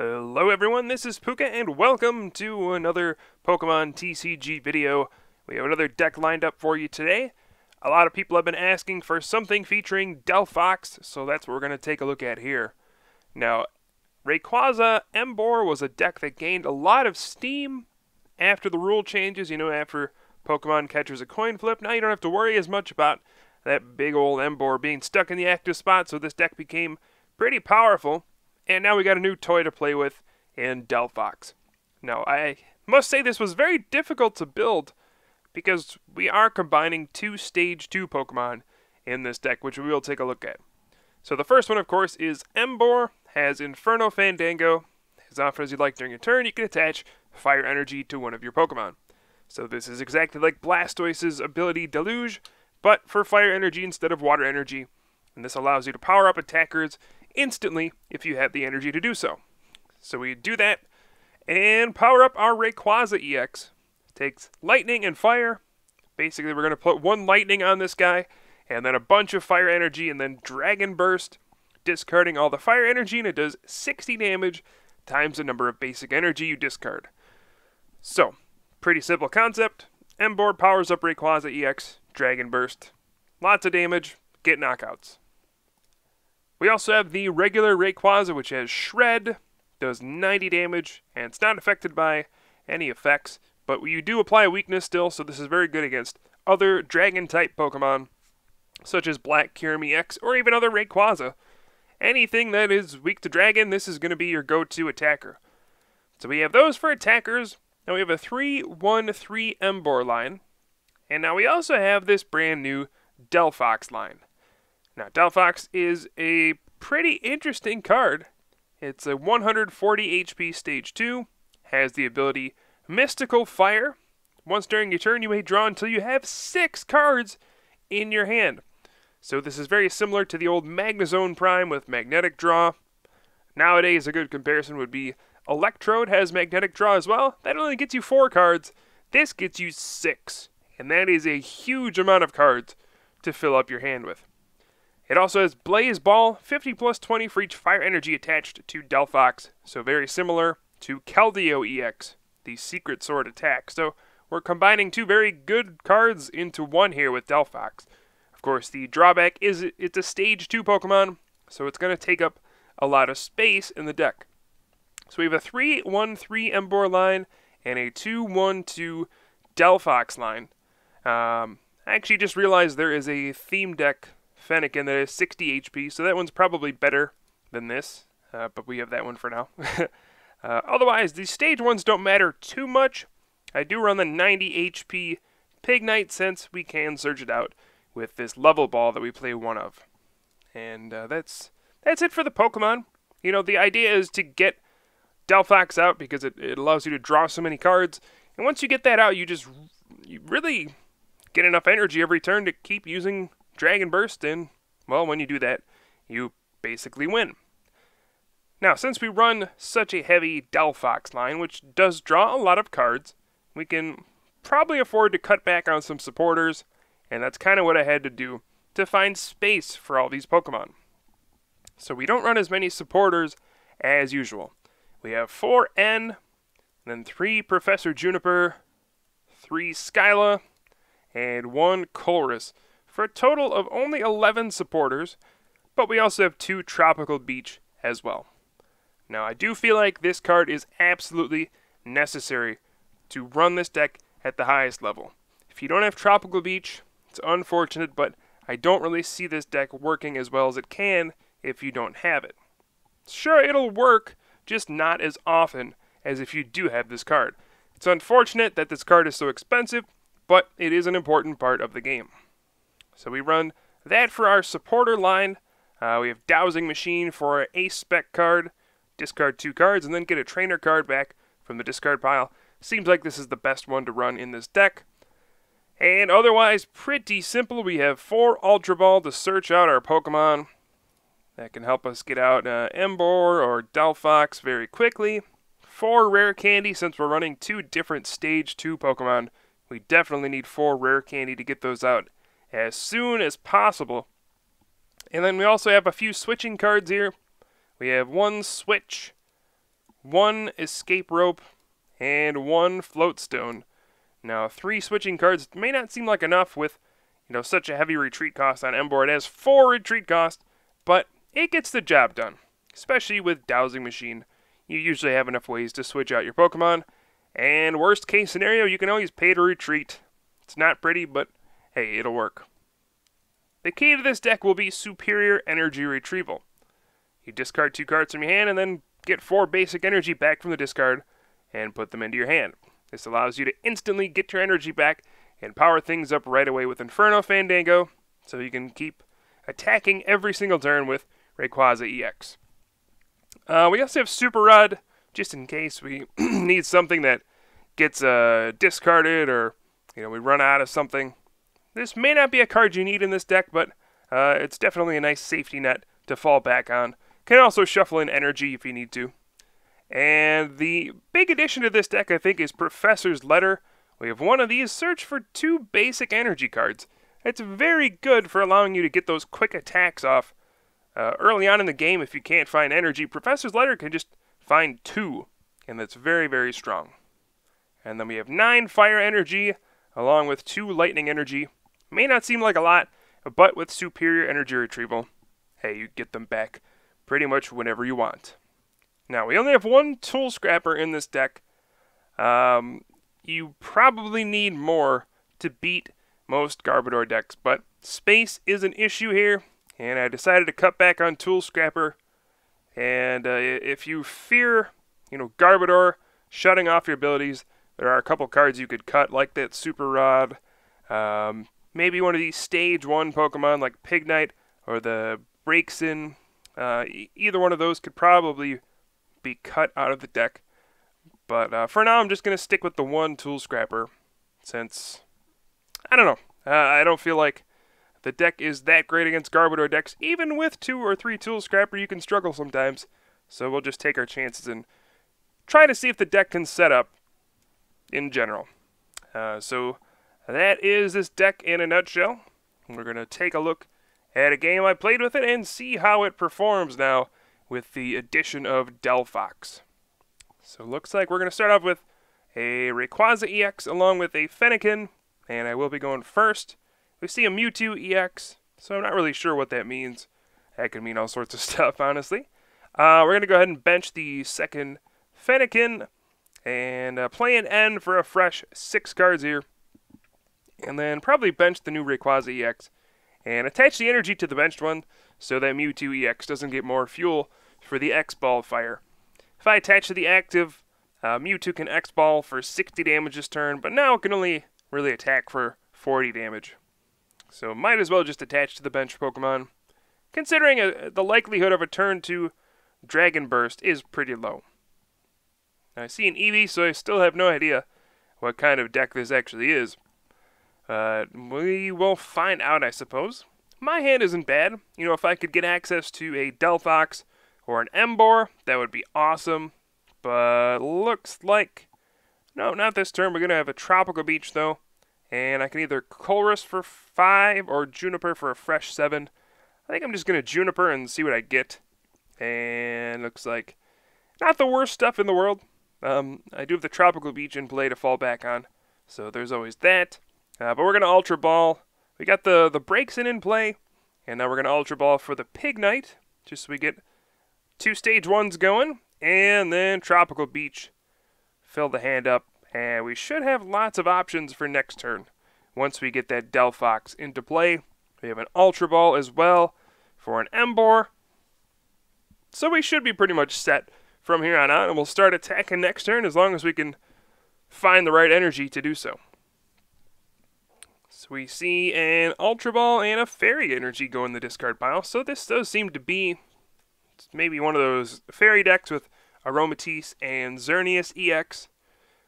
Hello everyone, this is Pooka and welcome to another Pokemon TCG video. We have another deck lined up for you today. A lot of people have been asking for something featuring Delphox, so that's what we're going to take a look at here. Now, Rayquaza Emboar was a deck that gained a lot of steam after the rule changes, after Pokemon catches a coin flip. Now you don't have to worry as much about that big old Emboar being stuck in the active spot, so this deck became pretty powerful. And now we got a new toy to play with in Delphox. Now, I must say this was very difficult to build because we are combining two Stage 2 Pokemon in this deck, which we will take a look at. So the first one, of course, is Emboar, has Inferno Fandango. As often as you'd like during your turn, you can attach Fire Energy to one of your Pokemon. So this is exactly like Blastoise's ability Deluge, but for Fire Energy instead of Water Energy. And this allows you to power up attackers instantly if you have the energy to do so. So we do that and power up our Rayquaza EX. Takes lightning and fire. Basically we're going to put one lightning on this guy and then a bunch of fire energy and then Dragon Burst, discarding all the fire energy, and it does 60 damage times the number of basic energy you discard. So, pretty simple concept. Emboar powers up Rayquaza EX, Dragon Burst. Lots of damage, get knockouts. We also have the regular Rayquaza, which has Shred, does 90 damage, and it's not affected by any effects, but you do apply a weakness still, so this is very good against other Dragon-type Pokemon, such as Black Kirimi X, or even other Rayquaza. Anything that is weak to Dragon, this is going to be your go-to attacker. So we have those for attackers. Now we have a 3-1-3 Emboar line, and now we also have this brand new Delphox line. Now, Delphox is a pretty interesting card. It's a 140 HP Stage 2, has the ability Mystical Fire. Once during your turn, you may draw until you have 6 cards in your hand. So this is very similar to the old Magnezone Prime with Magnetic Draw. Nowadays, a good comparison would be Electrode has Magnetic Draw as well. That only gets you 4 cards. This gets you 6, and that is a huge amount of cards to fill up your hand with. It also has Blaze Ball, 50 plus 20 for each fire energy attached to Delphox, so very similar to Keldeo EX, the Secret Sword attack. So we're combining two very good cards into one here with Delphox. Of course, the drawback is it's a Stage 2 Pokemon, so it's going to take up a lot of space in the deck. So we have a 3-1-3 Emboar line and a 2-1-2 Delphox line. I actually just realized there is a theme deck Fennekin that is 60 HP, so that one's probably better than this, but we have that one for now. Otherwise, the stage ones don't matter too much. I do run the 90 HP Pignite since we can surge it out with this level ball that we play one of. And that's it for the Pokemon. The idea is to get Delphox out because it allows you to draw so many cards, and once you get that out, you really get enough energy every turn to keep using Dragon Burst, and, well, when you do that, you basically win. Now, since we run such a heavy Delphox line, which does draw a lot of cards, we can probably afford to cut back on some supporters, and that's kind of what I had to do to find space for all these Pokemon. So we don't run as many supporters as usual. We have 4 N, then 3 Professor Juniper, 3 Skyla, and 1 Colress, for a total of only 11 supporters, but we also have 2 Tropical Beach as well. Now, I do feel like this card is absolutely necessary to run this deck at the highest level. If you don't have Tropical Beach, it's unfortunate, but I don't really see this deck working as well as it can if you don't have it. Sure, it'll work, just not as often as if you do have this card. It's unfortunate that this card is so expensive, but it is an important part of the game. So we run that for our supporter line. We have Dowsing Machine for our Ace Spec card. Discard 2 cards and then get a trainer card back from the discard pile. Seems like this is the best one to run in this deck. And otherwise, pretty simple. We have 4 Ultra Ball to search out our Pokemon. That can help us get out Emboar or Delphox very quickly. 4 Rare Candy, since we're running 2 different Stage 2 Pokemon. We definitely need 4 Rare Candy to get those out as soon as possible. And then we also have a few switching cards here. We have 1 Switch, 1 escape rope, and 1 float stone. Now, 3 switching cards may not seem like enough with, such a heavy retreat cost on Emboar. It has 4 retreat cost, but it gets the job done. Especially with Dowsing Machine, you usually have enough ways to switch out your Pokemon. And worst case scenario, you can always pay to retreat. It's not pretty, but hey, it'll work. The key to this deck will be superior energy retrieval. You discard 2 cards from your hand and then get 4 basic energy back from the discard and put them into your hand. This allows you to instantly get your energy back and power things up right away with Inferno Fandango, so you can keep attacking every single turn with Rayquaza EX. We also have Super Rod, just in case we need something that gets discarded or we run out of something. This may not be a card you need in this deck, but it's definitely a nice safety net to fall back on. Can also shuffle in energy if you need to. And the big addition to this deck, I think, is Professor's Letter. We have one of these. Search for 2 basic energy cards. It's very good for allowing you to get those quick attacks off early on in the game if you can't find energy. Professor's Letter can just find 2, and that's very, very strong. And then we have 9 fire energy along with 2 lightning energy. May not seem like a lot, but with superior energy retrieval, hey, you get them back pretty much whenever you want. Now, we only have 1 Tool Scrapper in this deck. You probably need more to beat most Garbodor decks, but space is an issue here, and I decided to cut back on Tool Scrapper. And if you fear, Garbodor shutting off your abilities, there are a couple cards you could cut, like that Super Rod. Maybe one of these Stage 1 Pokemon like Pignite or the Braixen. Either one of those could probably be cut out of the deck. But for now, I'm just going to stick with the 1 Tool Scrapper, since, I don't know, I don't feel like the deck is that great against Garbodor decks. Even with 2 or 3 Tool Scrapper, you can struggle sometimes. So we'll just take our chances and try to see if the deck can set up in general. So that is this deck in a nutshell. We're going to take a look at a game I played with it and see how it performs now with the addition of Delphox. So it looks like we're going to start off with a Rayquaza EX along with a Fennekin, and I will be going first. We see a Mewtwo EX, so I'm not really sure what that means. That could mean all sorts of stuff, honestly. We're going to go ahead and bench the second Fennekin and play an N for a fresh 6 cards here. And then probably bench the new Rayquaza EX and attach the energy to the benched one so that Mewtwo EX doesn't get more fuel for the X-Ball fire. If I attach to the active, Mewtwo can X-Ball for 60 damage this turn, but now it can only really attack for 40 damage. So might as well just attach to the bench Pokemon, considering the likelihood of a turn 2 Dragon Burst is pretty low. Now, I see an Eevee, so I still have no idea what kind of deck this actually is. We will find out, I suppose. My hand isn't bad. If I could get access to a Delphox or an Emboar, that would be awesome. But looks like, no, not this turn. We're going to have a Tropical Beach, though. And I can either Colress for 5 or Juniper for a fresh 7. I think I'm just going to Juniper and see what I get. And looks like not the worst stuff in the world. I do have the Tropical Beach in play to fall back on, so there's always that. But we're going to Ultra Ball. We got the Braixen in play, and now we're going to Ultra Ball for the Pignite, just so we get 2 Stage 1s going, and then Tropical Beach. Fill the hand up, and we should have lots of options for next turn. Once we get that Delphox into play, we have an Ultra Ball as well for an Emboar. So we should be pretty much set from here on out, and we'll start attacking next turn as long as we can find the right energy to do so. So we see an Ultra Ball and a Fairy Energy go in the discard pile, so this does seem to be maybe one of those Fairy decks with Aromatisse and Xerneas EX.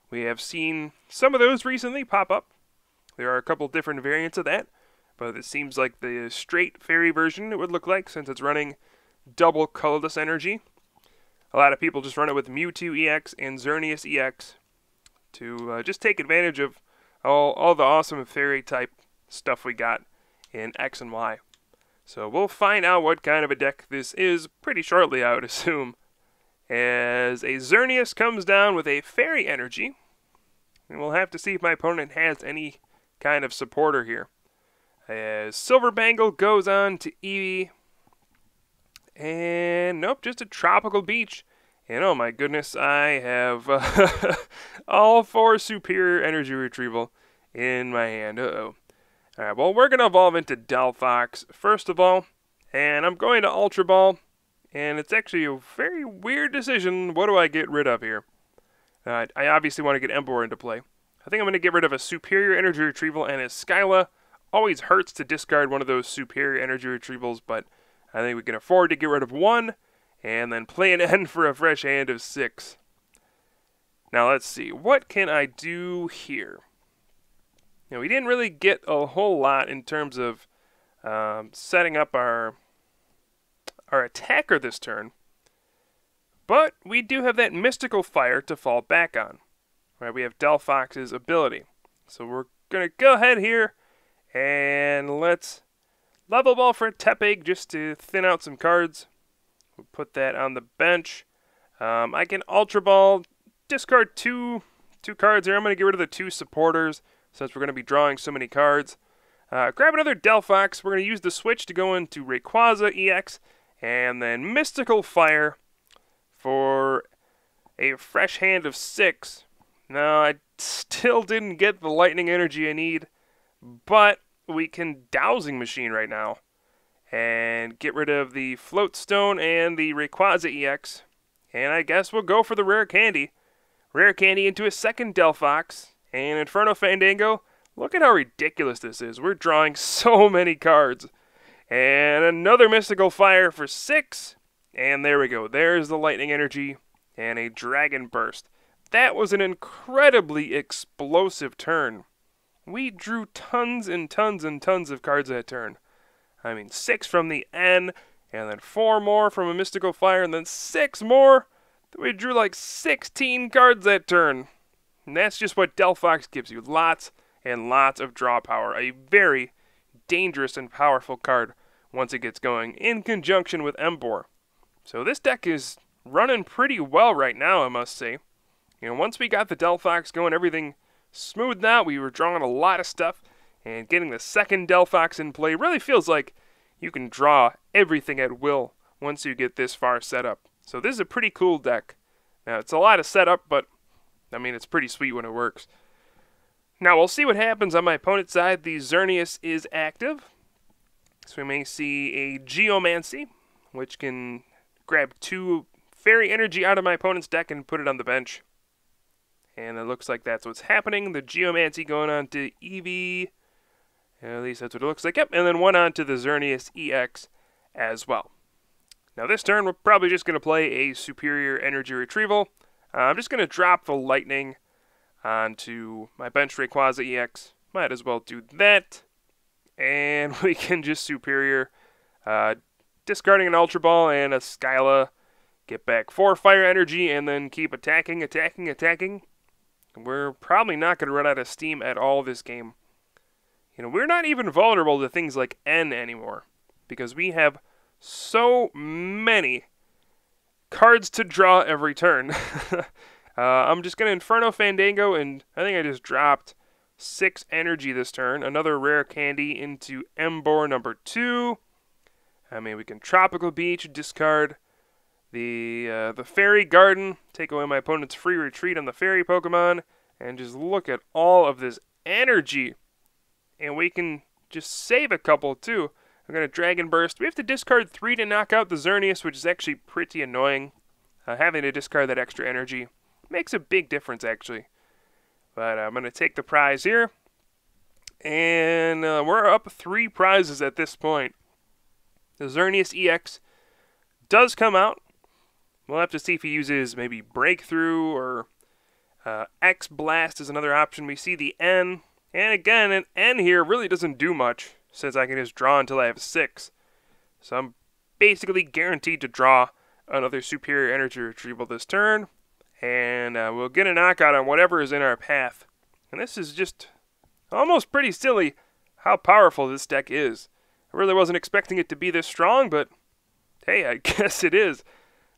We have seen some of those recently pop up. There are a couple different variants of that, but it seems like the straight Fairy version it would look like, since it's running double colorless energy. A lot of people just run it with Mewtwo EX and Xerneas EX to just take advantage of all the awesome Fairy type stuff we got in X and Y. So we'll find out what kind of a deck this is pretty shortly, I would assume. as a Xerneas comes down with a Fairy Energy. And we'll have to see if my opponent has any kind of supporter here. As Silver Bangle goes on to Eevee. And nope, just a Tropical Beach. And oh my goodness, I have all 4 Superior Energy Retrieval in my hand. Uh-oh. Alright, well, we're going to evolve into Delphox first of all. And I'm going to Ultra Ball. And it's actually a very weird decision. What do I get rid of here? I obviously want to get Emboar into play. I think I'm going to get rid of a Superior Energy Retrieval and a Skyla. Always hurts to discard one of those Superior Energy Retrievals, but I think we can afford to get rid of one and then play an end for a fresh hand of 6. Now let's see. What can I do here? You know, we didn't really get a whole lot in terms of setting up our attacker this turn. But we do have that Mystical Fire to fall back on. Right, we have Delphox's ability. So we're going to go ahead here and let's level ball for a Tepig just to thin out some cards. We'll put that on the bench. I can Ultra Ball, discard two cards here. I'm going to get rid of the 2 supporters since we're going to be drawing so many cards. Grab another Delphox. We're going to use the switch to go into Rayquaza EX and then Mystical Fire for a fresh hand of 6. No, I still didn't get the lightning energy I need, but we can Dowsing Machine right now and get rid of the Float Stone and the Rayquaza EX. And I guess we'll go for the Rare Candy. Rare Candy into a second Delphox and Inferno Fandango. Look at how ridiculous this is. We're drawing so many cards. And another Mystical Fire for 6. And there we go. There's the lightning energy and a Dragon Burst. That was an incredibly explosive turn. We drew tons and tons and tons of cards that turn. I mean, 6 from the N, and then 4 more from a Mystical Fire, and then 6 more. We drew like 16 cards that turn. And that's just what Delphox gives you. Lots and lots of draw power. A very dangerous and powerful card once it gets going, in conjunction with Emboar. So this deck is running pretty well right now, I must say. You know, once we got the Delphox going, everything smoothed out. We were drawing a lot of stuff, and getting the second Delphox in play really feels like you can draw everything at will once you get this far set up. So this is a pretty cool deck. Now, it's a lot of setup, but, I mean, it's pretty sweet when it works. Now, we'll see what happens on my opponent's side. The Xerneas is active. So we may see a Geomancy, which can grab 2 Fairy Energy out of my opponent's deck and put it on the bench. And it looks like that's what's happening. The Geomancy going on to Eevee. At least that's what it looks like. Yep, and then one on to the Xerneas EX as well. Now this turn, we're probably just going to play a Superior Energy Retrieval. I'm just going to drop the Lightning onto my bench Rayquaza EX. Might as well do that. And we can just Superior, discarding an Ultra Ball and a Skyla. Get back 4 Fire Energy and then keep attacking, attacking, attacking. We're probably not going to run out of steam at all this game. You know, we're not even vulnerable to things like N anymore, because we have so many cards to draw every turn. I'm just going to Inferno Fandango, and I think I just dropped 6 energy this turn. Another Rare Candy into Emboar number 2. I mean, we can Tropical Beach, discard the Fairy Garden, take away my opponent's free retreat on the Fairy Pokemon, and just look at all of this energy. And we can just save a couple, too. I'm going to Dragon Burst. We have to discard 3 to knock out the Xerneas, which is actually pretty annoying. Having to discard that extra energy makes a big difference, actually. But I'm going to take the prize here. And we're up 3 prizes at this point. The Xerneas EX does come out. We'll have to see if he uses maybe Breakthrough or X Blast is another option. We see the N. And again, an N here really doesn't do much, since I can just draw until I have 6. So I'm basically guaranteed to draw another Superior Energy Retrieval this turn. And we'll get a knockout on whatever is in our path. And this is just almost pretty silly how powerful this deck is. I really wasn't expecting it to be this strong, but hey, I guess it is.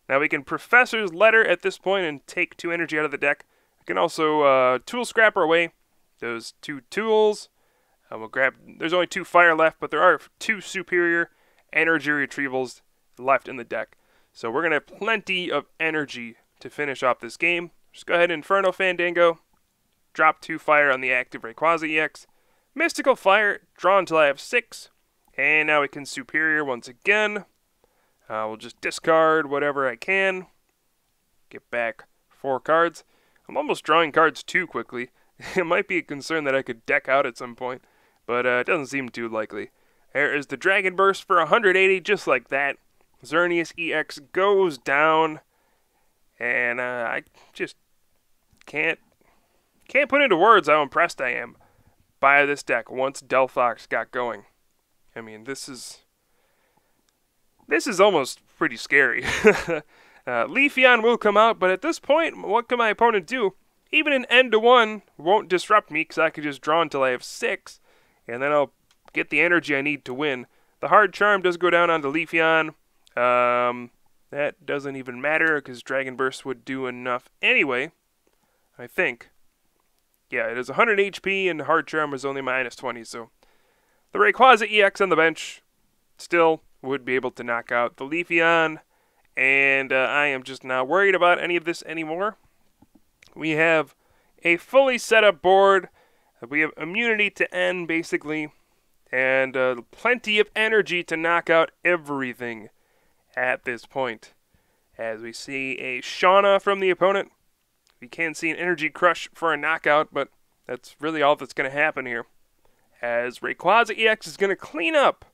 Now we can Professor's Letter at this point and take 2 energy out of the deck. We can also Tool Scrapper away those 2 tools. We'll grab, there's only 2 fire left, but there are 2 superior energy retrievals left in the deck. So we're going to have plenty of energy to finish off this game. Just go ahead and Inferno Fandango, drop 2 fire on the active Rayquaza EX. Mystical Fire, draw until I have 6. And now we can Superior once again. We'll just discard whatever I can. Get back 4 cards. I'm almost drawing cards too quickly. It might be a concern that I could deck out at some point, but it doesn't seem too likely. There is the Dragon Burst for 180, just like that. Xerneas EX goes down, and I just can't put into words how impressed I am by this deck once Delphox got going. I mean, this is almost pretty scary. Leafeon will come out, but at this point, what can my opponent do? Even an end to 1 won't disrupt me because I can just draw until I have 6, and then I'll get the energy I need to win. The Hard Charm does go down onto Leafeon. That doesn't even matter because Dragon Burst would do enough anyway, I think. Yeah, it is 100 HP and Hard Charm is only minus 20, so the Rayquaza EX on the bench still would be able to knock out the Leafeon, and I am just not worried about any of this anymore. We have a fully set up board. We have immunity to N, basically, and plenty of energy to knock out everything at this point. As we see a Shauna from the opponent. We can see an Energy Crush for a knockout, but that's really all that's going to happen here. As Rayquaza EX is going to clean up.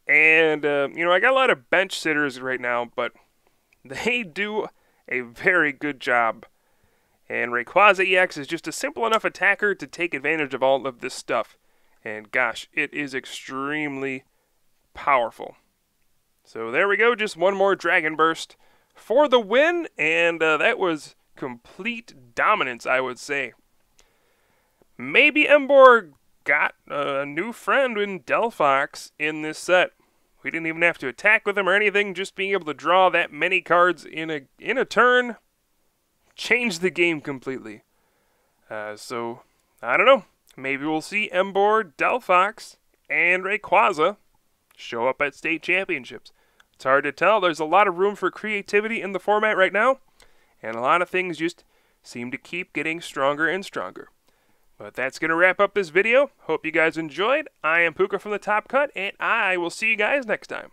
And, you know, I got a lot of bench sitters right now, but they do a very good job. And Rayquaza EX is just a simple enough attacker to take advantage of all of this stuff. And gosh, it is extremely powerful. So there we go, just one more Dragon Burst for the win, and that was complete dominance, I would say. Maybe Emboar got a new friend in Delphox in this set. We didn't even have to attack with him or anything, just being able to draw that many cards in a turn changed the game completely. So, I don't know. Maybe we'll see Emboar, Delphox, and Rayquaza show up at state championships. It's hard to tell. There's a lot of room for creativity in the format right now, and a lot of things just seem to keep getting stronger and stronger. But that's going to wrap up this video. Hope you guys enjoyed. I am Pooka from the Top Cut, and I will see you guys next time.